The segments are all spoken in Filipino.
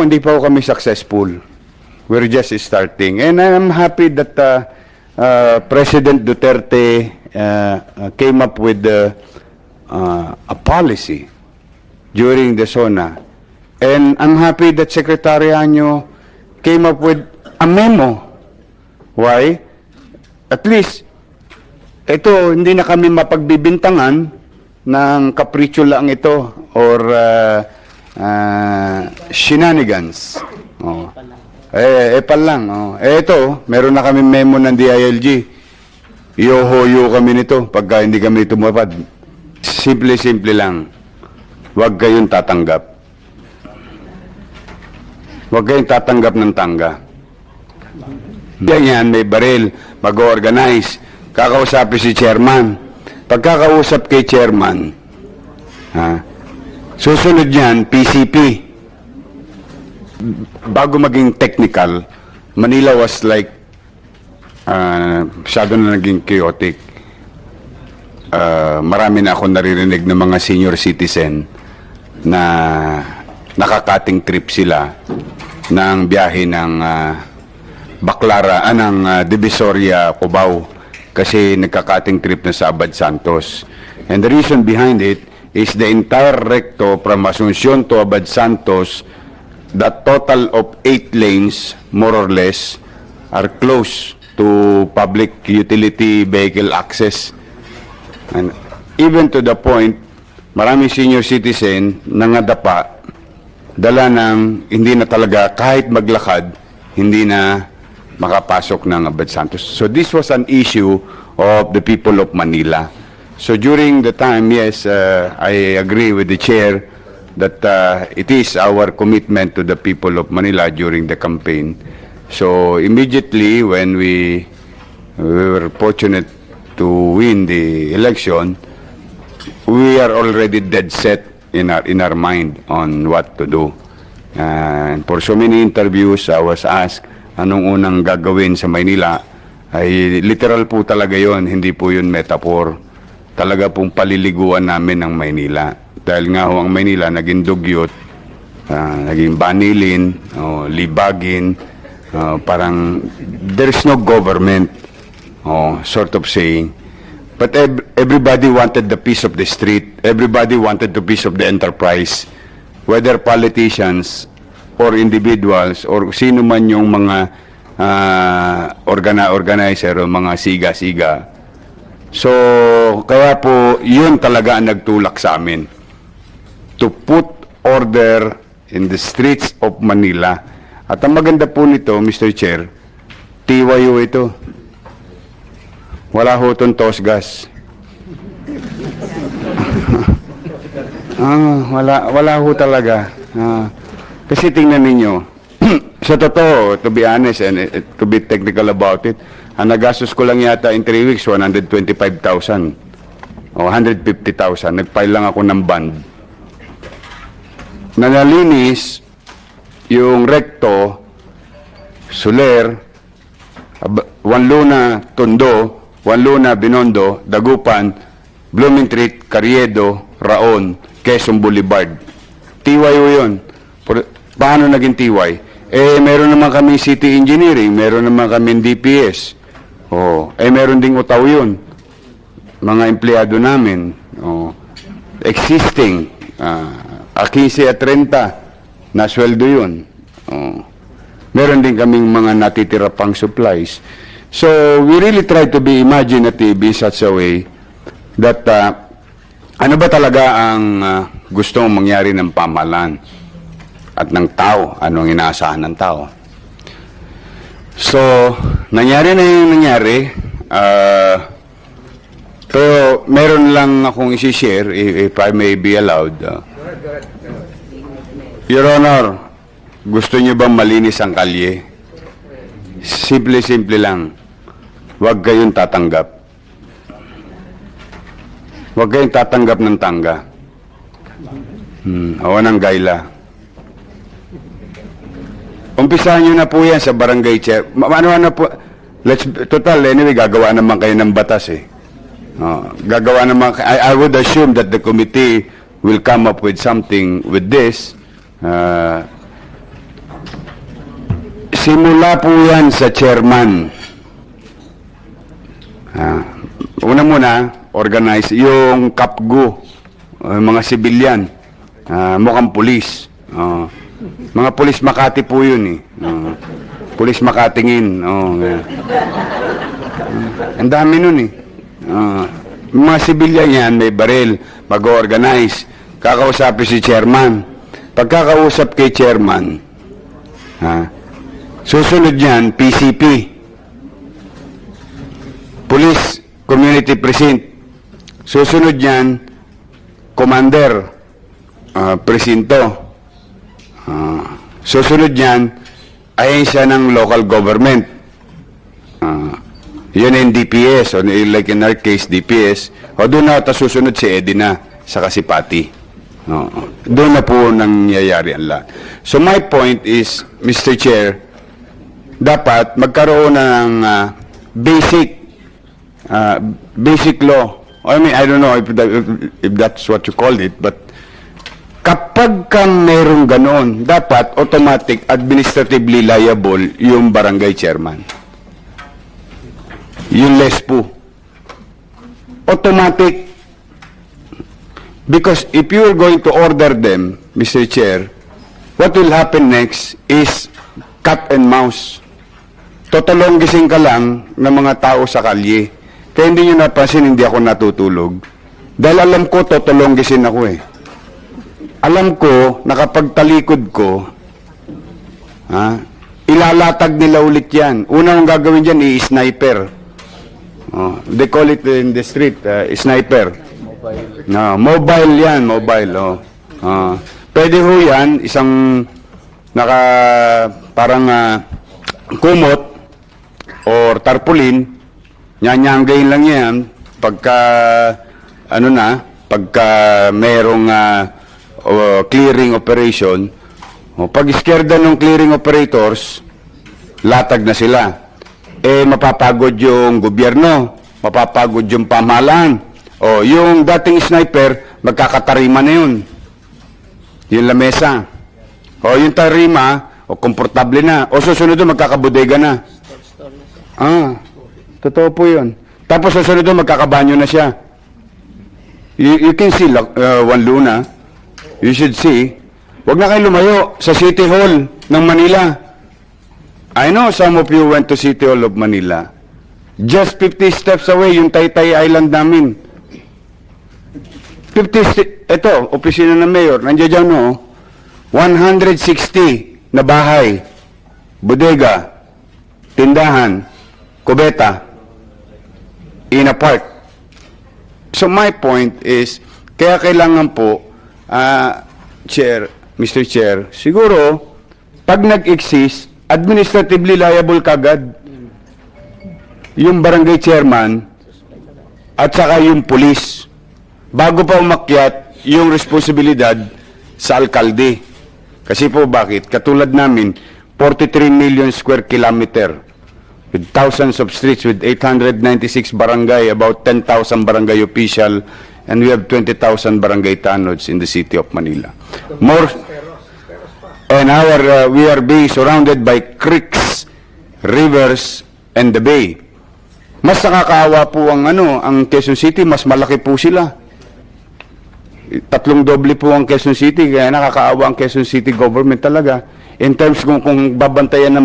Hindi pa kami successful. We're just starting. And I'm happy that President Duterte came up with a policy during the SONA. And I'm happy that Secretary Anyo came up with a memo. Why? At least, ito, hindi na kami mapagbibintangan ng kapritsyo lang ito or shenanigans. Oh. Epal lang. Oh. Ito, meron na kami memo ng DILG. Iyohoyo kami nito pagka hindi kami tumapad. Simple lang. Huwag kayong tatanggap. Huwag kayong tatanggap ng tangga. Yan, may baril, mag-organize, kakausapin si chairman. Pagkakausap kay chairman, susunod yan, PCP. Bago maging technical, Manila was like, masyado na naging chaotic. Marami na ako naririnig ng mga senior citizen na nakakating trip sila ng biyahe ng ng Divisoria, Cubao, kasi nagkakating trip na sa Abad Santos. And the reason behind it is the entire recto from Asuncion to Abad Santos, that total of 8 lanes, more or less, are close to public utility vehicle access. And even to the point, maraming senior citizen nangadapa, dala ng hindi na talaga, kahit maglakad, hindi na makapasok ng Abad Santos. So this was an issue of the people of Manila. So during the time, yes, I agree with the chair that it is our commitment to the people of Manila during the campaign. So immediately when we were fortunate to win the election, we are already dead set in our mind on what to do. And for so many interviews, I was asked, anong unang gagawin sa Maynila? Ay literal po talaga yon, hindi po yun metaphor. Talaga pong paliliguan namin ng Maynila. Dahil nga ho ang Maynila naging dugyot, naging banilin, libagin, parang there's no government, sort of saying. But everybody wanted the peace of the street. Everybody wanted the peace of the enterprise. Whether politicians or individuals or sino man yung mga organizer o mga siga-siga. So, kaya po, yun talaga ang nagtulak sa amin. To put order in the streets of Manila. At ang maganda po nito, Mr. Chair, TYO ito. Wala ho itong tosgas. Wala ho talaga. Kasi tingnan ninyo, sa totoo, to be honest and to be technical about it, ang nagastos ko lang yata in 3 weeks, 125,000 o 150,000. Nag-file lang ako ng bond. Nanalinis yung Recto, Soler, Wanluna, Tondo, Wanluna, Binondo, Dagupan, Blooming Treat, Carriedo, Raon, Quezon Boulevard. TYO yun. Paano naging TY? Meron naman kami city engineering, meron naman kami DPS. Meron ding utaw yun. Mga empleyado namin. Existing. 15 at 30. Nasweldo yun. Meron din kaming mga natitira pang supplies. So, we really try to be imaginative in such a way that ano ba talaga ang gustong mangyari ng pamahalaan at ng tao, anong inaasahan ng tao. So, nangyari na yung nangyari. Pero meron lang akong isi-share, if I may be allowed. Your Honor, gusto niyo bang malinis ang kalye? Simple lang. Huwag kayong tatanggap. Huwag kayong tatanggap ng tangga. O ng gaila. Umpisahan nyo na po yan sa barangay chair. Ano po, total, anyway, gagawa naman kayo ng batas eh. Gagawa naman, I would assume that the committee will come up with something with this. Simula po yan sa chairman. Una muna, organize yung KAPGU, mga sibilyan, mukhang pulis. Mga pulis Makati po yun eh. Pulis Makatingin. Ang dami nun eh. Mga sibilyan yan, may baril, mag-organize. Kakausapin si chairman. Pagkakausap kay chairman, susunod yan, PCP. Police Community Precinct. Susunod yan, Commander, Presinto. Susunod yan, ahensya ng local government. Yun yung DPS, o like in our case, DPS. O doon na susunod si Edina sa Kasipati. Doon na po nangyayari ang lahat. So my point is, Mr. Chair, dapat magkaroon ng basic law. I mean, I don't know if that's what you call it, but kapag kang mayroong ganon, dapat automatic administratively liable yung barangay chairman. Yung LESPO. Automatic. Because if you are going to order them, Mr. Chair, what will happen next is cat and mouse. Totolong gising ka lang ng mga tao sa kalye. Kaya hindi nyo napansin, hindi ako natutulog. Dahil alam ko, totolong gising ako eh. Alam ko, nakapagtalikod ko, ilalatag nila ulit yan. Una ang gagawin dyan, i-sniper. They call it in the street, sniper. Mobile yan, mobile. Pwede ho yan, isang parang kumot or tarpaulin, nyanyanggayin lang yan pagka merong clearing operation. Pag iskerda ng clearing operators, latag na sila. Mapapagod yung gobyerno, mapapagod yung pamahalaan. Yung dating sniper, magkakatarima na yun. Yung lamesa. Yung tarima, komportable na. Susunod doon, magkakabodega na. Totoo po yun. Tapos susunod doon, magkakabanyo na siya. You can see, Juan Luna, you should see, wag na kayo lumayo sa City Hall ng Manila. I know some of you went to City Hall of Manila. Just 50 steps away, yung Taytay Island namin. Ito, opisina ng mayor, nandiyan dyan, no? 160 na bahay, bodega, tindahan, kubeta, in a park. So my point is, kaya kailangan po, Chair, Mr. Chair, siguro, pag nag-exist, administratively liable kagad yung barangay chairman at saka yung police bago pa umakyat yung responsibilidad sa alkalde. Kasi po bakit? Katulad namin, 43 million square kilometer with thousands of streets with 896 barangay, about 10,000 barangay official, and we have 20,000 barangay tanods in the city of Manila. More, and we are being surrounded by creeks, rivers, and the bay. Mas nakakaawa po ang Quezon City, mas malaki po sila. 3 doble po ang Quezon City, kaya nakakaawa ang Quezon City government talaga in terms kung babantayan.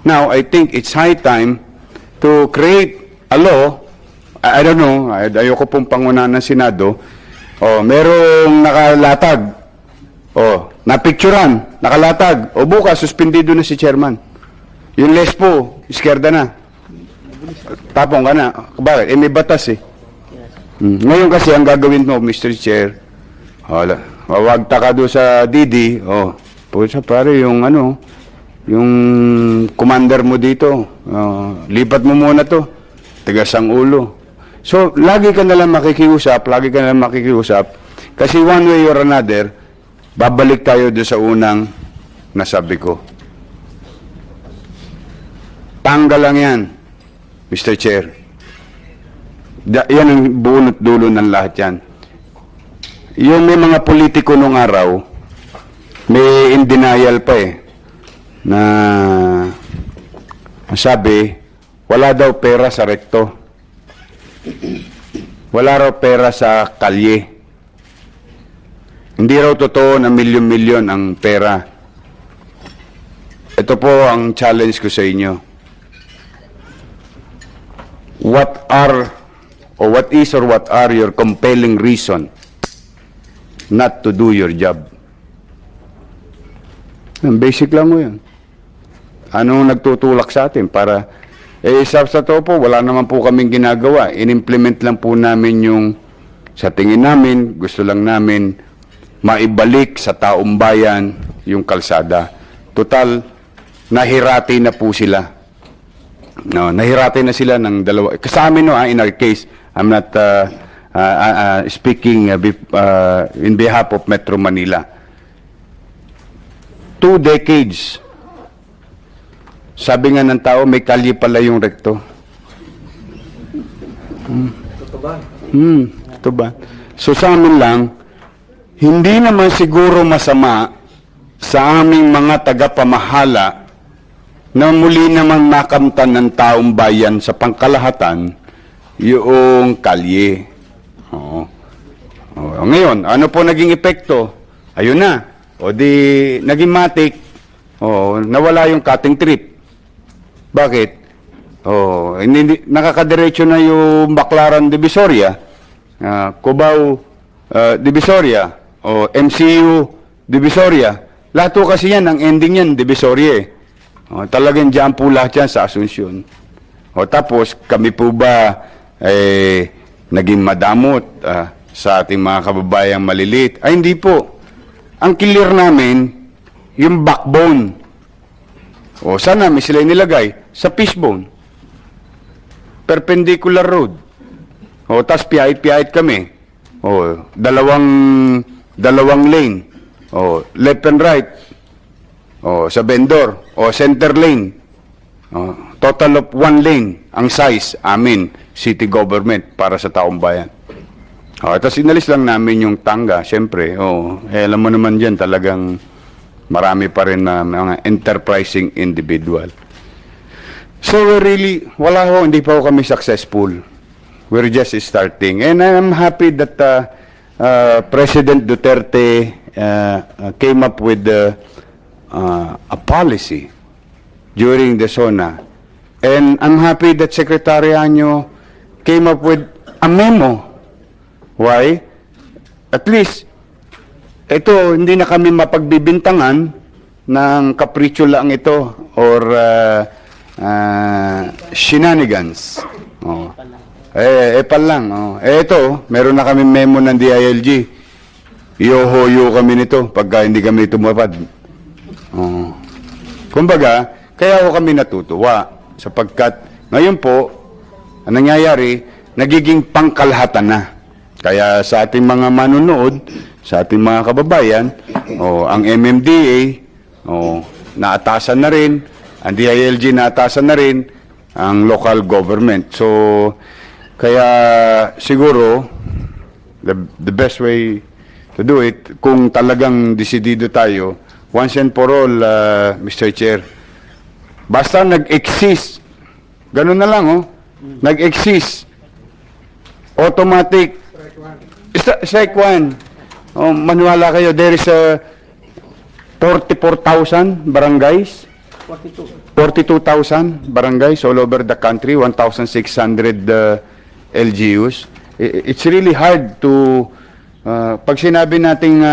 Now, I think it's high time to create a law. I don't know, ayoko pong pangunahan ng Senado. Merong nakalatag. Napicturan, nakalatag. Bukas, suspendido na si chairman. Yung LESPO, iskerda na. Tapong ka na. Bakit? May batas eh. Ngayon kasi ang gagawin mo, Mr. Chair, wag taka doon sa Didi, pusa pare, yung commander mo dito, lipat mo muna to, tigasang ulo. So, lagi ka nalang makikiusap, kasi one way or another, babalik tayo doon sa unang nasabi ko. Tanggal lang yan, Mr. Chair. Yan ang bunot dulo ng lahat yan. Yung may mga politiko nung araw, may in denial pa eh. na sabi, wala daw pera sa rekto. Wala raw pera sa kalye. Hindi raw totoo na milyon-milyon ang pera. Ito po ang challenge ko sa inyo. What are your compelling reason not to do your job? Basic lang mo yun. Anong nagtutulak sa atin para, sa totoo po, wala naman po kaming ginagawa. In-implement lang po namin yung, sa tingin namin, gusto lang namin maibalik sa taong bayan yung kalsada. Total, nahirati na po sila. No, nahirati na sila ng dalawa. Sa amin, no, in our case, I'm not speaking in behalf of Metro Manila. 2 decades. Sabi nga ng tao, may kalye pala yung rekto. Ito ba? So sa amin lang, hindi naman siguro masama sa aming mga tagapamahala na muli naman makamtan ng taong bayan sa pangkalahatan yung kalye. Oo. Ngayon, ano po naging epekto? Ayun na. O di, naging matik. Nawala yung cutting trip. Bakit? Nakakadiretso na yung Baclaran Divisoria, Cubao Divisoria, o MCU Divisoria. Lahat po kasi yan, ang ending yan, Divisoria eh. Talagang dyan po lahat yan sa Asuncion. Tapos, kami po ba naging madamot sa ating mga kababayang maliliit? Ay, hindi po. Ang clear namin, yung backbone. Saan namin sila inilagay? Sa fishbone. Perpendicular road. Tapos piyahit-piyahit kami. Dalawang lane. Left and right. Sa vendor. Center lane. Total of 1 lane ang size amin, city government, para sa taong bayan. Tapos inalis lang namin yung tangga, siyempre. Alam mo naman dyan, talagang marami pa rin na mga enterprising individual. So really, hindi pa kami successful. We're just starting. And I'm happy that President Duterte came up with a policy during the SONA. And I'm happy that Secretary Anyo came up with a memo. Why? At least, ito, hindi na kami mapagbibintangan ng kapritsyo lang ito or shenanigans. Epal lang. Ito, meron na kami memo ng DILG. Iyohoyo kami nito pagka hindi kami tumapad. Kumbaga, kaya ako kami natutuwa sapagkat ngayon po, ang nangyayari, nagiging pangkalahatan na. Kaya sa ating mga manunood, sa ating mga kababayan, ang MMDA, naatasan na rin, ang DILG naatasan na rin, ang local government. So, kaya siguro, the best way to do it, kung talagang desidido tayo, once and for all, Mr. Chair, basta nag-exist, ganun na lang, nag-exist, automatic, strike one. Maniwala kayo, there is 44,000 barangays. 42,000 barangays all over the country, 1,600 LGUs. It's really hard to, pag sinabi nating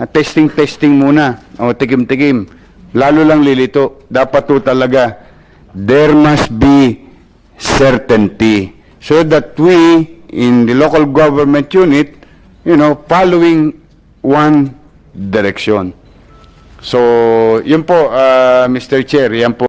testing muna, tikim-tikim, lalo lang lilito. Dapat to talaga, there must be certainty so that we, in the local government unit, following one direction. So, yun po, Mr. Chair, yan po